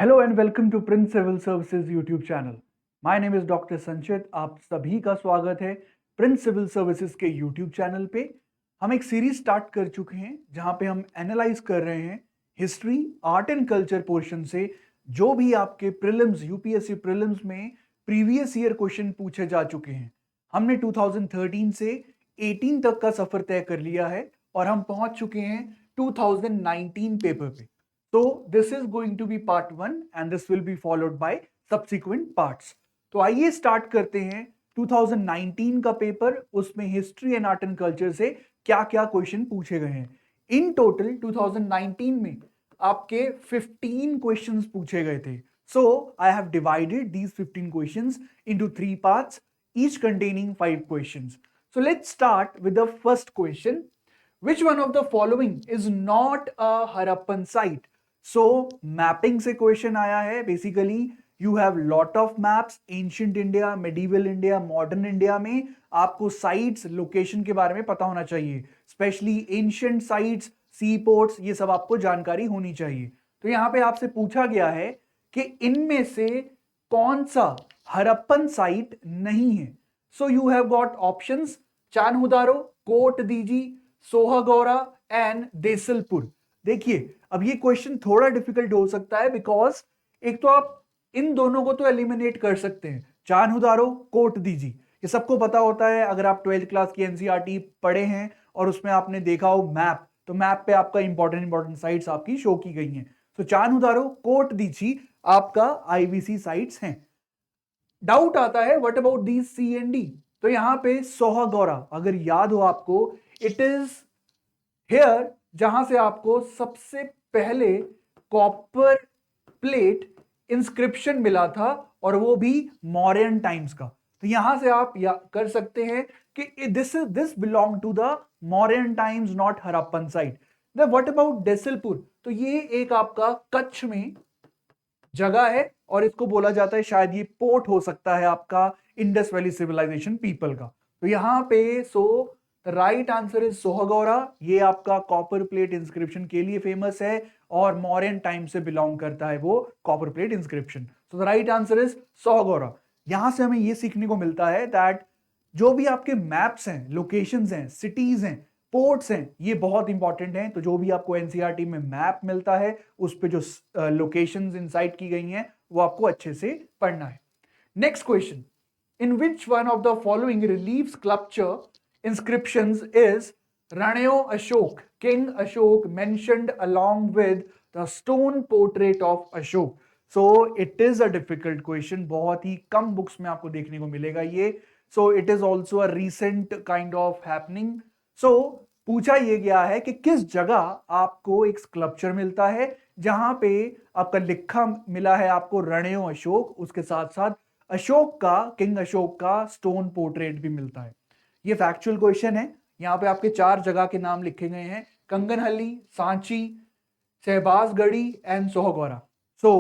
Hello and welcome to Prince Civil Services YouTube channel. My name is doctor Sanchit. आप सभी का स्वागत है प्रिंस सिविल सर्विसेज के यूट्यूब चैनल पे। हम एक सीरीज स्टार्ट कर चुके हैं जहां पे हम एनालाइज कर रहे हैं history, art and culture portion से जो भी आपके प्रीलिम्स, यूपीएससी प्रीलिम्स में प्रीवियस ईयर क्वेश्चन पूछे जा चुके हैं। हमने 2013 से 18 तक का सफर तय कर लिया है और हम पहुंच चुके हैं 2019 पेपर पे। So this is going to be part 1 and this will be followed by subsequent parts. तो आइए स्टार्ट करते हैं 2019 का पेपर। उसमें history and art and culture से क्या क्या क्वेश्चन पूछे गए हैं। इन टोटल 2019 में आपके 15 क्वेश्चंस पूछे गए थे। So I have divided these 15 questions into 3 parts, each containing 5 questions. So let's start with the first question. Which one of the following is not a Harappan site? So mapping से question आया है। Basically you have lot of maps, ancient India, medieval India, modern India में आपको sites, location के बारे में पता होना चाहिए। स्पेशली एंशियंट साइट्स, सी पोर्ट्स, ये सब आपको जानकारी होनी चाहिए। तो यहाँ पे आपसे पूछा गया है कि इनमें से कौन सा हरप्पन साइट नहीं है। So you have got options: Chanhudaro, Kot Diji, Sohgaura and Desalpur. देखिए, अब ये क्वेश्चन थोड़ा डिफिकल्ट हो सकता है बिकॉज एक तो आप इन दोनों को तो एलिमिनेट कर सकते हैं, चान्होदारो, कोट दीजी, ये सबको पता होता है। अगर आप 12th क्लास की एनसीईआरटी पढ़े हैं और उसमें आपने देखा हो मैप, तो मैप पे आपका इंपॉर्टेंट साइट्स आपकी शो की गई हैं। तो चान्होदारो, कोट दीजी आपका आईवीसी साइट्स हैं। डाउट आता है what about these C and D. तो यहां पे सोहागौरा, अगर याद हो आपको, इट इज हेयर जहां से आपको सबसे पहले कॉपर प्लेट इंस्क्रिप्शन मिला था और वो भी मौर्यन टाइम्स का। तो यहां से आप कर सकते हैं कि this belong to the Mauryan times, not Harappan site. What about Desalpur? तो ये एक आपका कच्छ में जगह है और इसको बोला जाता है, शायद ये पोर्ट हो सकता है आपका इंडस वैली सिविलाइजेशन पीपल का। तो यहां पे द राइट आंसर इज सोहागौरा। ये आपका कॉपर प्लेट इंस्क्रिप्शन के लिए फेमस है और मौर्यन टाइम से बिलोंग करता है वो copper plate inscription. So the right answer is Sohgaura. यहां से हमें ये सीखने को मिलता है दैट जो भी आपके मैप्स हैं, लोकेशंस हैं, सिटीज हैं, पोर्ट्स हैं, ये बहुत इंपॉर्टेंट हैं। तो जो भी आपको एनसीईआरटी में मैप मिलता है उस पे जो लोकेशंस इंसाइट की गई हैं वो आपको अच्छे से पढ़ना है। Next question: in which one of the following relief sculpture inscriptions is Raneo Ashok, King Ashok mentioned along with the stone portrait of Ashok? So it is a difficult question, बहुत ही कम बुक्स में आपको देखने को मिलेगा ये। So it is also a recent kind of happening. So पूछा ये गया है कि किस जगह आपको एक स्कल्पचर मिलता है जहां पे आपका लिखा मिला है आपको रणेयो अशोक, उसके साथ साथ अशोक का, किंग अशोक का स्टोन पोर्ट्रेट भी मिलता है। ये फैक्चुअल क्वेश्चन है। यहाँ पे आपके 4 जगह के नाम लिखे गए हैं: कंगनहल्ली, सांची, शहबाजगढ़ी एंड सोहगौरा। सो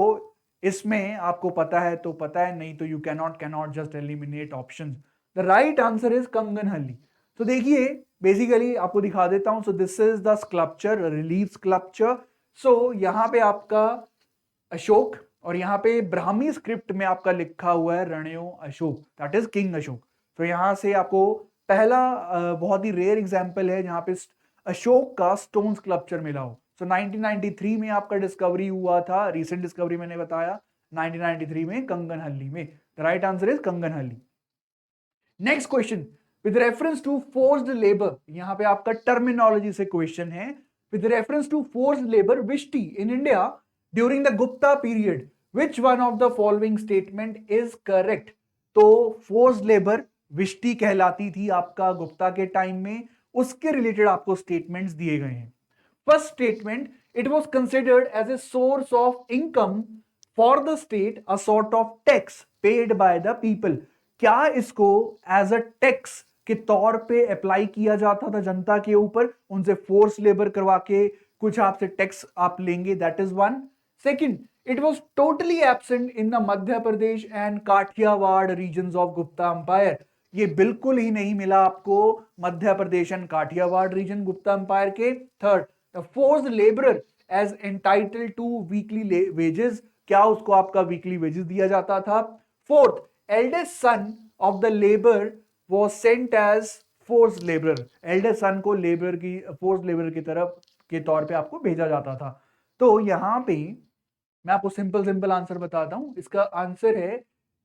इसमें आपको पता है तो पता है, नहीं तो you cannot just eliminate options. The right answer is Kanaganahalli. तो देखिए, बेसिकली आपको दिखा देता हूं। So this is the sculpture, relief sculpture. So यहाँ पे आपका अशोक और यहाँ पे ब्राह्मी स्क्रिप्ट में आपका लिखा हुआ है Ranyo Ashoka, that is king Ashoka. तो यहाँ से आपको पहला बहुत ही रेयर एग्जाम्पल है जहां पे अशोक का स्टोन स्कल्पचर मिला हो। सो 1993 में आपका डिस्कवरी हुआ था, रिसेंट डिस्कवरी मैंने बताया 1993 में कंगनहल्ली में। The right answer is Kanaganahalli. Next question: with reference to forced labour, यहां पे आपका टर्मिनोलॉजी से क्वेश्चन है। With reference to forced labour Vishti in India during the Gupta period, which one of the following statement is correct? तो forced labour Vishti कहलाती थी आपका गुप्ता के टाइम में, उसके रिलेटेड आपको स्टेटमेंट्स दिए गए हैं। First statement: it was considered as a source of income for the state, a sort of tax paid by the people. क्या इसको एज अ टैक्स के तौर पे अप्लाई किया जाता था जनता के ऊपर, उनसे फोर्स लेबर करवा के कुछ आपसे टैक्स आप लेंगे, that is one. Second, it was totally absent in the Madhya Pradesh and Kathiawad regions of Gupta Empire. ये बिल्कुल ही नहीं मिला आपको Madhya Pradesh and Kathiawar region Gupta empire के। Third, the forced labourer as entitled to weekly wages. क्या उसको आपका वीकली वेजेस दिया जाता था। Fourth, eldest son of the labour was sent as force labour, eldest son को लेबर की फोर्स लेबर की तरफ के तौर पे आपको भेजा जाता था। तो यहां पे मैं आपको सिंपल सिंपल आंसर बताता हूं। इसका आंसर है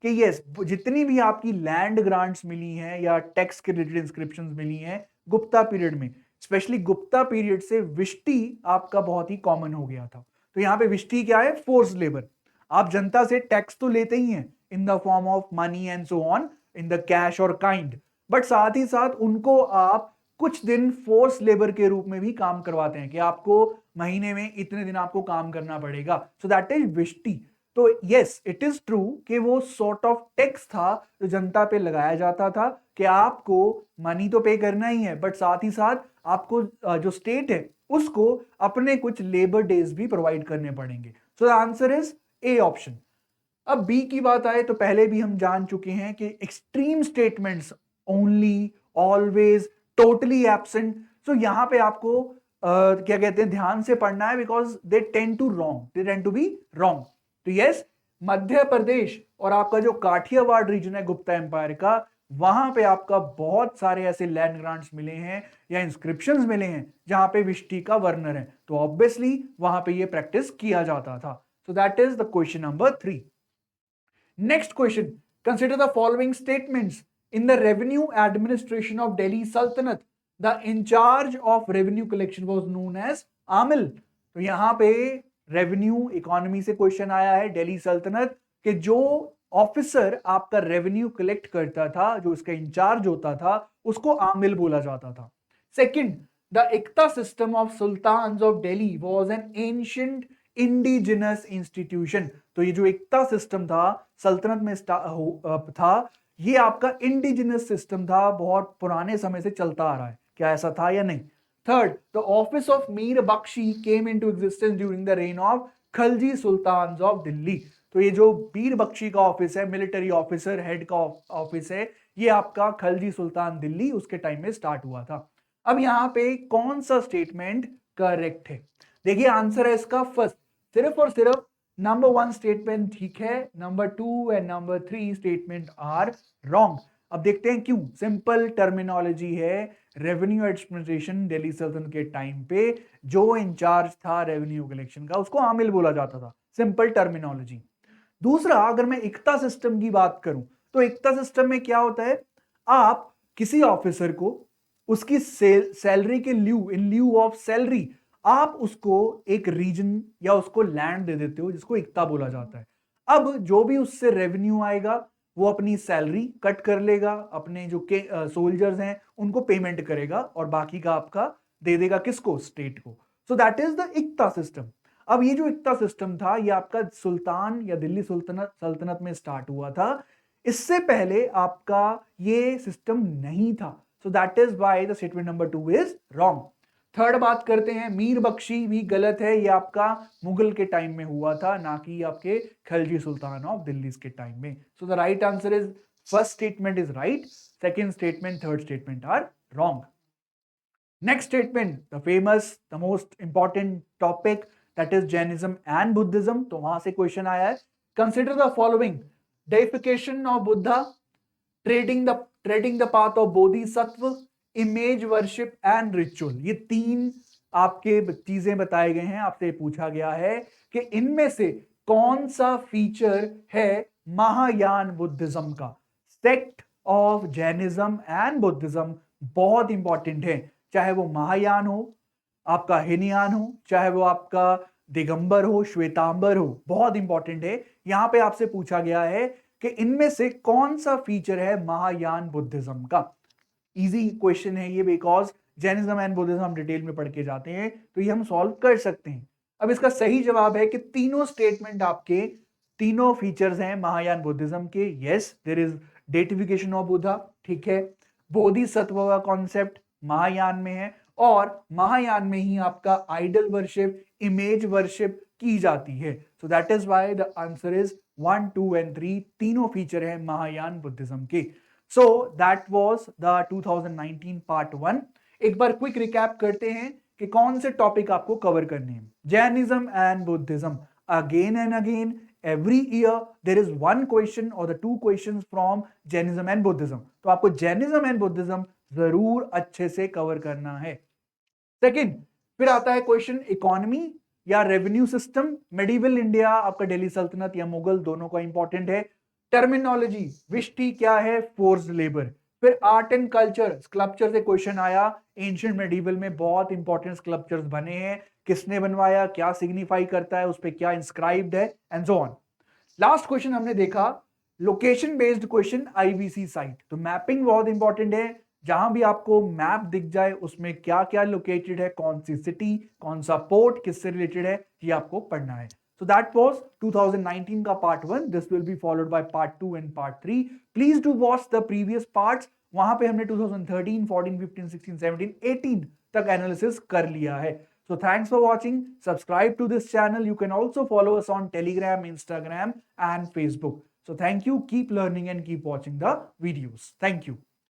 कि यस, जितनी भी आपकी लैंड ग्रांट्स मिली हैं या टैक्स के रिलेटेड इंस्क्रिप्शंस मिली हैं गुप्ता पीरियड में, स्पेशली गुप्ता पीरियड से विष्टी आपका बहुत ही कॉमन हो गया था। तो यहाँ पे विष्टी क्या है, फोर्स लेबर। आप जनता से टैक्स तो लेते ही हैं in the form of money and so on, in the cash और काइंड, बट साथ ही साथ उनको आप कुछ दिन फोर्स लेबर के रूप में भी काम करवाते हैं कि आपको महीने में इतने दिन आपको काम करना पड़ेगा। So that is Vishti. तो यस, इट इज ट्रू कि वो सॉर्ट ऑफ टैक्स था जो जनता पे लगाया जाता था कि आपको मनी तो पे करना ही है, बट साथ ही साथ आपको जो स्टेट है उसको अपने कुछ लेबर डेज भी प्रोवाइड करने पड़ेंगे। So the answer is A option. अब बी की बात आए तो पहले भी हम जान चुके हैं कि extreme statements only, always, totally absent. So यहां पे आपको क्या कहते हैं ध्यान से पढ़ना है, because they tend to wrong, they tend to be wrong. तो यस, मध्य प्रदेश और आपका जो काठियावाड़ रीजन है गुप्ता एम्पायर का, वहां पे आपका बहुत सारे ऐसे लैंड ग्रांट्स मिले हैं या इंस्क्रिप्शंस मिले हैं जहां पे विष्टी का वर्णन है। तो ऑब्वियसली वहां पे ये प्रैक्टिस किया जाता था। सो that is the question number 3। Next question. Consider the following statements. In the revenue administration of Delhi Sultanate, the in charge of revenue collection was known as आमिल। तो यहां पे रेवेन्यू इकोनॉमी से क्वेश्चन आया है दिल्ली सल्तनत के जो ऑफिसर आपका रेवेन्यू कलेक्ट करता था, जो इसका इंचार्ज होता था, उसको आमिल बोला जाता था। Second, the iqta system of sultans of Delhi was an ancient indigenous institution. तो ये जो इक्ता सिस्टम था सल्तनत में था, ये आपका इंडिजिनस सिस्टम था, बहुत पुराने समय से चलता आ रहा है। क्या ऐसा था या नहीं? Third, the office of Mir Bakhshi came into existence during the reign of Khalji sultans of Delhi. तो ये जो मीर बख्शी का ऑफिस है, मिलिट्री ऑफिसर हेड का ऑफिस है, ये आपका खलजी सुल्तान दिल्ली उसके टाइम में स्टार्ट हुआ था। अब यहां पे कौन सा स्टेटमेंट करेक्ट है? देखिए आंसर है इसका फर्स्ट, सिर्फ और सिर्फ नंबर 1 स्टेटमेंट ठीक है, number 2 and number 3 statement are wrong. अब देखते हैं क्यों। सिंपल टर्मिनोलॉजी है, रेवेन्यू एडमिनिस्ट्रेशन दिल्ली सल्तनत के टाइम पे जो इंचार्ज था रेवेन्यू कलेक्शन का उसको आमिल बोला जाता था। Simple terminology. दूसरा, अगर मैं इक्ता सिस्टम की बात करूं तो इक्ता सिस्टम में क्या होता है, आप किसी ऑफिसर को उसकी सैलरी के ल्यू, इन ल्यू ऑफ सैलरी, आप उसको एक रीजन या उसको लैंड दे देते हो जिसको इक्ता बोला जाता है। अब जो भी उससे रेवेन्यू आएगा वो अपनी सैलरी कट कर लेगा, अपने जो के सोल्जर्स हैं उनको पेमेंट करेगा और बाकी का आपका दे देगा किसको, स्टेट को। So that is the iqta system. अब ये जो इक्ता सिस्टम था ये आपका सुल्तान या दिल्ली सल्तनत में स्टार्ट हुआ था। इससे पहले आपका ये सिस्टम नहीं था। सो that is why the statement number 2 is wrong. Third बात करते हैं, मीर बख्शी भी गलत है, ये आपका मुगल के टाइम में हुआ था, ना कि आपके खलजी सुल्तान ऑफ दिल्ली के टाइम में। So the right answer is first statement is right, second statement, third statement are wrong. Next statement, the famous, the most important topic, that is Jainism and Buddhism. तो वहां से क्वेश्चन आया है, consider the following, deification of Buddha, treading the path of Bodhisattva, image worship and ritual. ये 3 आपके चीजें बताए गए हैं, आपसे पूछा गया है कि इनमें से कौन सा फीचर है महायान बुद्धिज्म का। Sect of Jainism and Buddhism बहुत इंपॉर्टेंट है, चाहे वो महायान हो, आपका हिनयान हो, चाहे वो आपका दिगंबर हो, श्वेतांबर हो, बहुत इंपॉर्टेंट है। यहां पे आपसे पूछा गया है कि इनमें से कौन सा फीचर है महायान बुद्धिज्म का। इजी क्वेश्चन है ये, बिकॉज जैनिज्म एंड बुद्धिज्म हम डिटेल में पढ़ के जाते हैं, तो ये हम सॉल्व कर सकते हैं। अब इसका सही जवाब है कि तीनों स्टेटमेंट आपके, तीनों फीचर्स हैं महायान बुद्धिज्म के। Yes, there is deification of Buddha, ठीक है, बोधिसत्व का कॉन्सेप्ट महायान में है, और महायान में ही आपका आइडल वर्शिप, इमेज वर्शिप की जाती है। सो that is why the answer is 1, 2 and 3, तीनों फीचर है महायान बुद्धिज्म के। So that was the 2019 part 1। एक बार क्विक रिकैप करते हैं कि कौन से टॉपिक आपको कवर करने हैं। Jainism and Buddhism, again and again every year there is one question or the two questions from Jainism and Buddhism. तो आपको Jainism and Buddhism जरूर अच्छे से कवर करना है. सेकेंड, फिर आता है क्वेश्चन इकोनॉमी या रेवेन्यू सिस्टम. मेडिवल इंडिया, आपका दिल्ली सल्तनत या मुगल, दोनों का इंपॉर्टेंट है. टर्मिनोलॉजी, विष्टि क्या है, फोर्स्ड लेबर. फिर आर्ट एंड कल्चर, स्कल्पचर से क्वेश्चन आया. एंशिएंट मेडिवल में बहुत इंपॉर्टेंट स्कल्पचर्स बने हैं. किसने बनवाया, क्या सिग्निफाई करता है, उस पर क्या इंस्क्राइब्ड है, and so on. Last question हमने देखा location based question, IVC site. तो मैपिंग बहुत इंपॉर्टेंट है. जहां भी आपको मैप दिख जाए उसमें क्या क्या लोकेटेड है, कौन सी सिटी, कौन सा पोर्ट किससे रिलेटेड है, ये आपको पढ़ना है. So that was 2019 का part 1. This will be followed by part 2 and part 3. Please do watch the previous parts. वहां पे हमने 2013, 14, 15, 16, 17, 18 तक एनालिसिस कर लिया है. So thanks for watching. Subscribe to this channel. You can also follow us on Telegram, Instagram and Facebook. So thank you. Keep learning and keep watching the videos. Thank you.